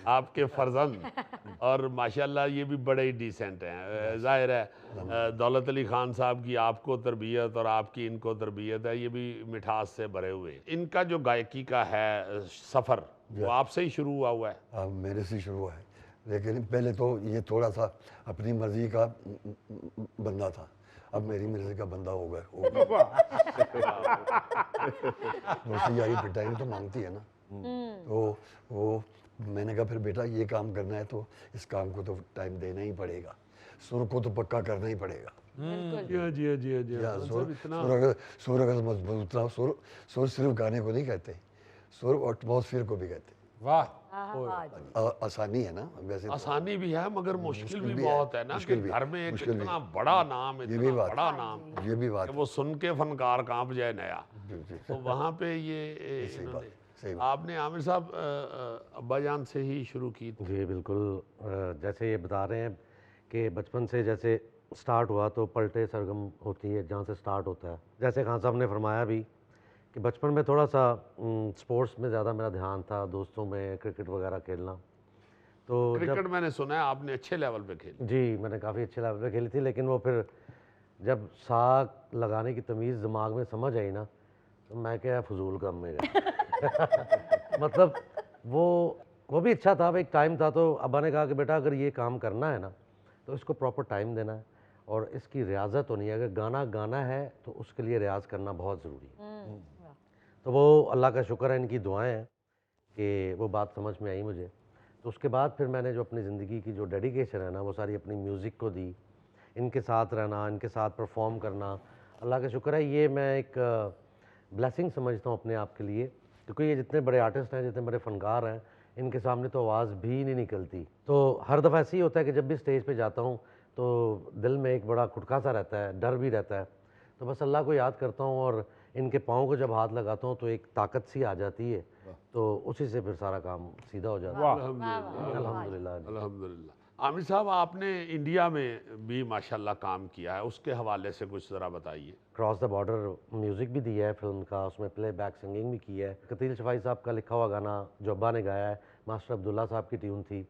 آپ کے فرزند اور ماشاءاللہ یہ بھی بڑے ہی ڈیسنٹ ہیں. ظاہر ہے دولت علی خان صاحب کی آپ کو تربیت اور آپ کی ان کو تربیت ہے, یہ بھی مٹھاس سے بھرے ہوئے. ان کا جو گائکی کا ہے سفر وہ آپ سے ہی شروع ہوا ہے؟ اب میرے سے شروع ہوا ہے, لیکن پہلے تو یہ تھوڑا سا اپنی مرضی کا بندہ تھا, اب میری مرضی کا بندہ ہو گیا. دوستی یاری پٹائی تو مانگتی ہے نا, تو وہ میں نے کہا پھر بیٹا یہ کام کرنا ہے تو اس کام کو تو ٹائم دینا ہی پڑے گا, سر کو تو پکا کرنا ہی پڑے گا. سر اگر مضبوط رہا, سر صرف گانے کو نہیں کہتے, سر ایٹماسفیئر کو بھی کہتے. واہ, آسانی ہے نا ویسے, آسانی بھی ہے مگر مشکل بھی بہت ہے نا, کہ گھر میں ایک اتنا بڑا نام, اتنا بڑا نام, یہ بھی بات کہ وہ سن کے فنکار کانپ جائے نیا, تو وہاں پہ یہ انہوں نے, آپ نے عامر صاحب ابا جان سے ہی شروع کی تھی؟ جی بالکل, جیسے یہ بتا رہے ہیں کہ بچپن سے جیسے سٹارٹ ہوا تو پلٹے سرگم ہوتی ہے جہاں سے سٹارٹ ہوتا ہے. جیسے خان صاحب نے فرمایا بھی کہ بچپن میں تھوڑا سا سپورٹس میں زیادہ میرا دھیان تھا, دوستوں میں کرکٹ وغیرہ کھیلنا. تو کرکٹ میں نے سنا ہے آپ نے اچھے لیول پہ کھیلی. جی میں نے کافی اچھے لیول پہ کھیلی تھی, لیکن وہ پھر جب ساک لگانے کی تمیز دماغ میں سمجھ آئی نا, تو میں کیا فضول کام میں گیا. مطلب وہ بھی اچھا تھا, ایک ٹائم تھا, تو ابا نے کہا کہ بیٹا اگر یہ کام کرنا ہے نا تو اس کو پراپر ٹائم دینا ہے اور اس کی ریاضت ہونی ہے. اگر گانا گانا ہے تو اس کے لیے ریاض کرنا بہت ضروری ہے. تو وہ اللہ کا شکر ہے, ان کی دعائیں ہیں کہ وہ بات سمجھ میں آئی مجھے. تو اس کے بعد پھر میں نے جو اپنی زندگی کی جو ڈیڈیکیشن ہے نا وہ ساری اپنی میوزک کو دی, ان کے ساتھ رہنا, ان کے ساتھ پرفارم کرنا. اللہ کا شکر ہے, یہ میں ایک بلیسنگ سمجھتا ہوں اپنے آپ کے لیے, کیونکہ یہ جتنے بڑے آرٹسٹ ہیں, جتنے بڑے فنکار ہیں, ان کے سامنے تو آواز بھی نہیں نکلتی. تو ہر دفعہ ایسے ہی ہوتا ہے کہ جب بھی اسٹیج پہ جاتا ہوں تو دل میں ایک بڑا کھٹکا سا رہتا ہے, ڈر بھی رہتا ہے. تو بس اللہ کو یاد کرتا ہوں اور ان کے پاؤں کو جب ہاتھ لگاتا ہوں تو ایک طاقت سی آ جاتی ہے, تو اسی سے پھر سارا کام سیدھا ہو جاتا ہے. الحمدللہ. الحمدللہ. عامر صاحب آپ نے انڈیا میں بھی ماشاءاللہ کام کیا ہے, اس کے حوالے سے کچھ ذرا بتائیے. کراس دا بارڈر میوزک بھی دیا ہے فلم کا, اس میں پلے بیک سنگنگ بھی کی ہے. قتیل شفائی صاحب کا لکھا ہوا گانا جو ابا نے گایا ہے, ماسٹر عبداللہ صاحب کی ٹیون تھی,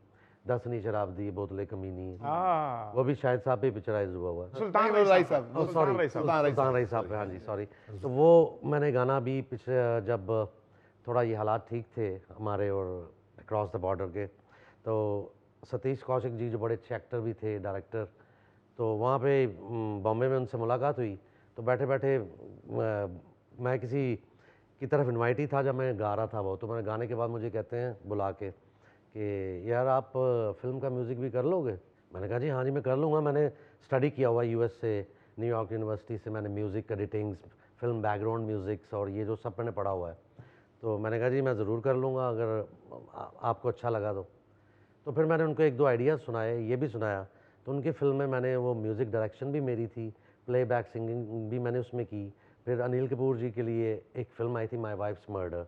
10 نی شراب دی بوتلیں کمینی, وہ بھی شاہد صاحب پہ پکچرائز ہوا ہوا ہے. سلطان رائی صاحب, سلطان رائی صاحب پہ, ہاں جی سوری. تو وہ میں نے گانا بھی پچھلے جب تھوڑا یہ حالات ٹھیک تھے ہمارے اور کراس دا بارڈر کے, تو ستیش کوشک جی جو بڑے اچھے ایکٹر بھی تھے, ڈائریکٹر, تو وہاں پہ بامبے میں ان سے ملاقات ہوئی. تو بیٹھے بیٹھے میں کسی کی طرف انوائٹ ہی تھا جب میں گا رہا تھا وہ, تو میں نے گانے کے بعد مجھے کہتے ہیں بلا کے کہ یار آپ فلم کا میوزک بھی کر لو گے. میں نے کہا جی ہاں جی میں کر لوں گا, میں نے اسٹڈی کیا ہوا یو ایس سے, نیو یارک یونیورسٹی سے, میں نے music editings, film background musics اور یہ جو سب میں نے پڑھا ہوا ہے. تو میں نے کہا جی میں ضرور کر لوں گا اگر آپ کو اچھا لگا تو. تو پھر میں نے ان کو 1-2 آئیڈیاز سنائے, یہ بھی سنایا. تو ان کی فلم میں میں نے وہ میوزک ڈائریکشن بھی میری تھی, پلے بیک سنگنگ بھی میں نے اس میں کی. پھر انیل کپور جی کے لیے ایک فلم آئی تھی مائی وائفس مرڈر,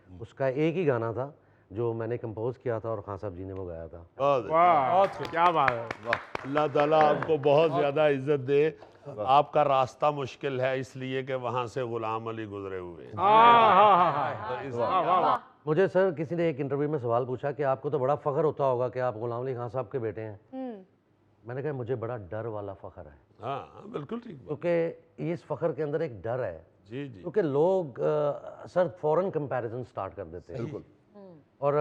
اس کا ایک ہی گانا تھا جو میں نے کمپوز کیا تھا اور خان صاحب جی نے وہ گایا تھا. کیا بات ہے. اللہ تعالیٰ آپ کو بہت زیادہ عزت دے. آپ کا راستہ مشکل ہے اس لیے کہ وہاں سے غلام علی گزرے ہوئے. مجھے سر کسی نے ایک انٹرویو میں سوال پوچھا کہ آپ کو تو بڑا فخر ہوتا ہوگا کہ آپ غلام علی خان صاحب کے بیٹے ہیں. میں نے کہا مجھے بڑا ڈر والا فخر ہے. ہاں بالکل ٹھیک, کیونکہ اس فخر کے اندر ایک ڈر ہے. جی جی, کیونکہ لوگ سر فوراً کمپیریزن سٹارٹ کر دیتے ہیں. بالکل. اور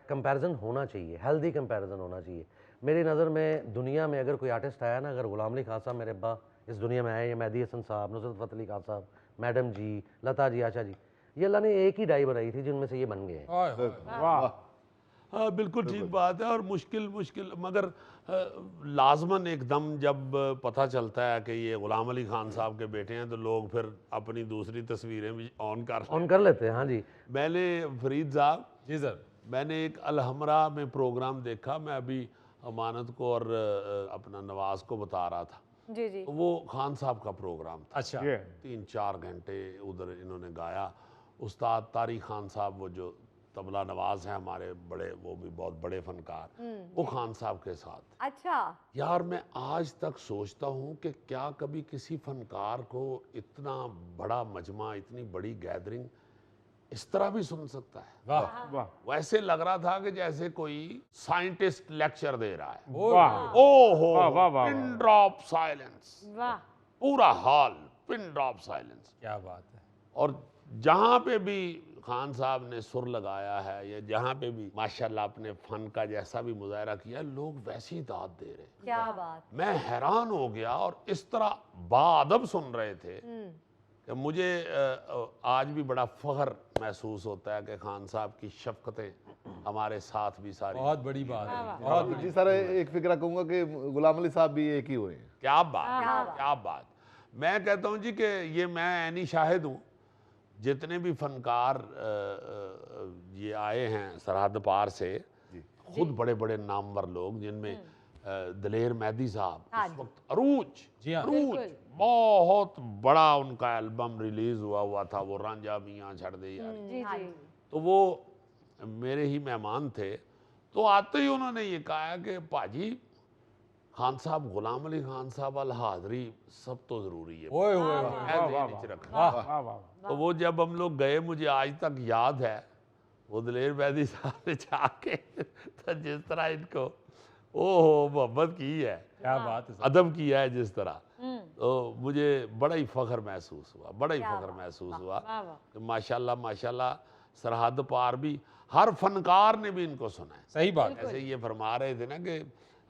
کمپیریزن ہونا چاہیے, ہیلدی کمپیریزن ہونا چاہیے. میری نظر میں دنیا میں اگر کوئی آرٹسٹ آیا نا, اگر غلام علی خان صاحب میرے ابا اس دنیا میں آئے, یا مہدی حسن صاحب, نصرت فتح علی خان صاحب, میڈم جی, لتا جی, آشا جی, یہ اللہ نے ایک ہی ڈائی بنائی تھی جن میں سے یہ بن گئے ہیں. ہاں بالکل ٹھیک بات ہے. اور مشکل مگر لازماً ایک دم جب پتہ چلتا ہے کہ یہ غلام علی خان صاحب کے بیٹے ہیں تو لوگ پھر اپنی دوسری تصویریں بھی آن کر لیتے ہیں. ہاں جی. میں نے فرید صاحب, جی سر, میں نے ایک الحمرا میں پروگرام دیکھا, میں ابھی امانت کو اور اپنا نواز کو بتا رہا تھا. جی جی, وہ خان صاحب کا پروگرام تھا. اچھا, 3-4 گھنٹے ادھر انہوں نے گایا. استاد طارق خان صاحب وہ جو طبلہ نواز ہیں ہمارے بڑے, وہ بھی بہت بڑے فنکار, وہ خان صاحب کے ساتھ. اچھا یار میں آج تک سوچتا ہوں کہ کیا کبھی کسی فنکار کو اتنا بڑا مجمع, اتنی بڑی گیدرنگ اس طرح بھی سن سکتا ہے. واہ ویسے لگ رہا تھا کہ جیسے کوئی سائنٹسٹ لیکچر دے رہا ہے. واہ او ہو واہ واہ واہ. پن ڈراپ سائلنس, واہ پورا ہال پن ڈراپ سائلنس. کیا بات ہے. اور جہاں پہ بھی خان صاحب نے سر لگایا ہے یا جہاں پہ بھی ماشاءاللہ اپنے فن کا جیسا بھی مظاہرہ کیا, لوگ ویسی داد دے رہے ہیں. کیا بات. میں حیران ہو گیا اور اس طرح باادب سن رہے تھے کہ مجھے آج بھی بڑا فخر محسوس ہوتا ہے کہ خان صاحب کی شفقتیں ہمارے ساتھ بھی ساری. بہت بڑی بات ہے. بہت جی سر ایک فکرہ کہوں گا کہ غلام علی صاحب بھی ایک ہی ہوئے ہیں. کیا بات, کیا بات. میں کہتا ہوں جی کہ یہ میں عینی شاہد ہوں. جتنے بھی فنکار یہ آئے ہیں سرحد پار سے, خود بڑے بڑے نامور لوگ, جن میں دلیر مہدی صاحب اس وقت عروج, جی ہاں عروج بہت بڑا ان کا البم ریلیز ہوا تھا, وہ رانجھا میاں چھڑ دے یار. جی جی تو وہ میرے ہی مہمان تھے. تو آتے ہی انہوں نے یہ کہا کہ پاجی خان صاحب, غلام علی خان صاحب الحاضری سب تو ضروری ہے. اوئے ہوئے ایسے ہی نیچے رکھنا. واہ واہ. تو وہ جب ہم لوگ گئے, مجھے آج تک یاد ہے, وہ دلیر مہدی صاحب نے جا کے تو جس طرح ان کو محبت کی ہے, کیا بات ہے. ادب کیا ہے جس طرح, تو مجھے بڑا ہی فخر محسوس ہوا, بڑا ہی فخر محسوس ہوا کہ ماشاءاللہ ماشاءاللہ سرحد پار بھی ہر فنکار نے بھی ان کو سنا ہے. صحیح بات. ایسے یہ فرما رہے تھے نا کہ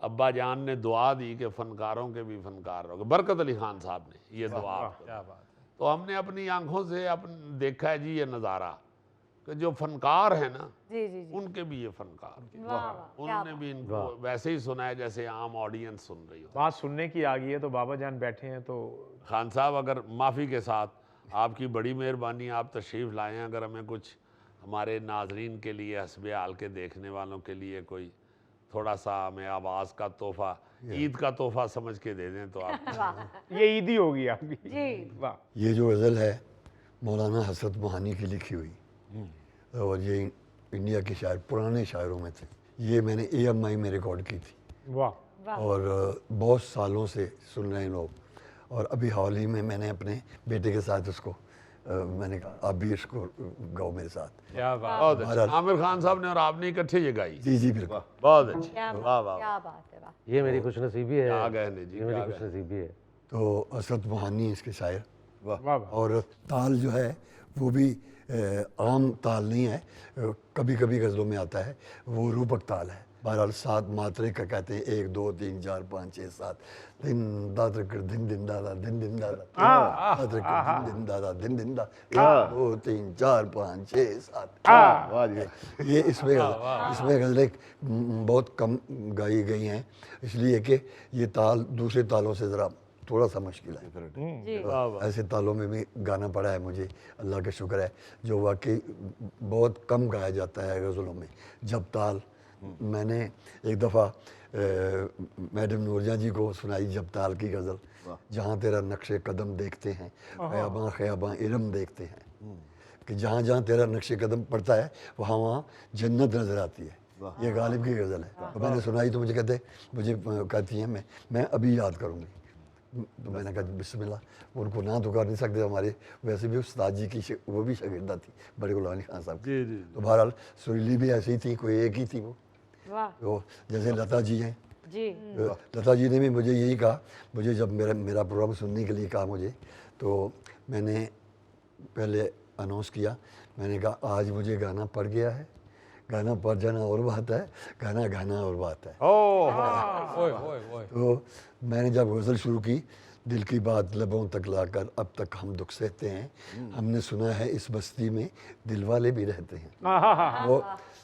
ابا جان نے دعا دی کہ فنکاروں کے بھی فنکار رہو گے. برکت علی خان صاحب نے یہ دعا, کیا بات ہے. تو ہم نے اپنی آنکھوں سے دیکھا ہے جی یہ نظارہ کہ جو فنکار ہیں نا جی جی جی. ان کے بھی یہ فنکار, واہ واہ. انہوں نے بھی ان کو ویسے ہی سنا ہے جیسے عام آڈینس سن رہی ہو. بات سننے کی آ گئی ہے تو بابا جان بیٹھے ہیں تو خان صاحب اگر معافی کے ساتھ, آپ کی بڑی مہربانی, آپ تشریف لائیں, اگر ہمیں کچھ ہمارے ناظرین کے لیے, حسب حال کے دیکھنے والوں کے لیے کوئی تھوڑا سا ہمیں آواز کا تحفہ, عید کا تحفہ سمجھ کے دے دیں تو آپ. یہ عیدی ہوگی آپ کی. جی واہ. یہ جو غزل ہے مولانا حسرت موہانی کی لکھی ہوئی, اور یہ انڈیا کے شاعر پرانے شاعروں میں تھے. یہ میں نے AMI میں ریکارڈ کی تھی, واہ اور بہت سالوں سے سن رہے ہیں لوگ. اور ابھی حال ہی میں میں نے اپنے بیٹے کے ساتھ اس کو میں نے کہا آپ بھی اس کو گاؤ میرے ساتھ. کیا بات. بہت اچھا. عامر خان صاحب نے اور آپ نے اکٹھے یہ گائی. جی جی بالکل. بہت اچھی. کیا واہ واہ. کیا بات ہے. واہ. یہ میری خوش نصیبی ہے. آ گئے جی, یہ میری خوش نصیبی ہے. تو حسرت موہانی اس کے شاعر, واہ واہ. اور تال جو ہے وہ بھی عام تال نہیں ہے, کبھی کبھی غزلوں میں آتا ہے, وہ روپک تال ہے. بہرحال 7 ماترے کا کہتے ہیں, 1 2 3 4 5 6 7 دن دادر کر دن دن دادا دن دن دادا دادر کر دن دن دادا دن دن دادا 2 3 4 5 6 7. واہ جی. یہ اس میں غزلیں بہت کم گائی گئی ہیں, اس لیے کہ یہ تال دوسرے تالوں سے ذرا تھوڑا سا مشکل ہے. جی ایسے تالوں میں بھی گانا پڑا ہے مجھے, اللہ کا شکر ہے, جو واقعی بہت کم گایا جاتا ہے غزلوں میں. جب تال میں نے ایک دفعہ میڈم نورجہاں جی کو سنائی, جب تال کی غزل, جہاں تیرا نقش قدم دیکھتے ہیں خیاباں خیاباں ارم دیکھتے ہیں, کہ جہاں جہاں تیرا نقش قدم پڑتا ہے وہاں وہاں جنت نظر آتی ہے. یہ غالب کی غزل ہے. تو میں نے سنائی تو مجھے کہتی ہیں میں ابھی یاد کروں گی. تو میں نے کہا بسم اللہ. ان کو نہ تو کر نہیں سکتے, ہمارے ویسے بھی استاد جی کی وہ بھی شاگردہ تھی, بڑے غلام علی خان صاحب کی. تو بہرحال سریلی بھی ایسی تھی, کوئی ایک ہی تھی وہ. وہ جیسے لتا جی ہیں, جی لتا جی نے بھی مجھے یہی کہا, مجھے جب میرا پروگرام سننے کے لیے کہا مجھے, تو میں نے پہلے اناؤنس کیا, میں نے کہا آج مجھے گانا پڑ گیا ہے, گانا پڑ جانا اور بات ہے, گانا گانا اور بات ہے. تو میں نے جب غزل شروع کی, دل کی بات لبوں تک لا کر اب تک ہم دکھ سہتے ہیں, ہم نے سنا ہے اس بستی میں دل والے بھی رہتے ہیں.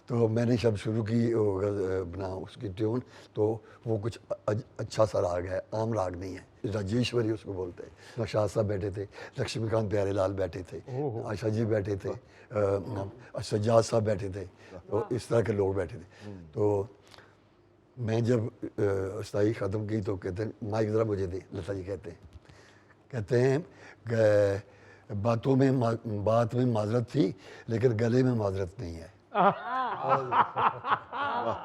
تو میں نے جب شروع کی اپنا اس کی ٹیون, تو وہ کچھ اچھا سا راگ ہے, عام راگ نہیں ہے, راجیشوری اس کو بولتے ہیں. نوشاد صاحب بیٹھے تھے, لکشمی کانت پیارے لال بیٹھے تھے, عائشہ جی بیٹھے تھے, سجاد صاحب بیٹھے تھے, تو اس طرح کے لوگ بیٹھے تھے. تو میں جب استائی ختم کی تو کہتے ہیں مائک ذرا مجھے دے, لتا جی کہتے ہیں بات میں معذرت تھی لیکن گلے میں معذرت نہیں ہے.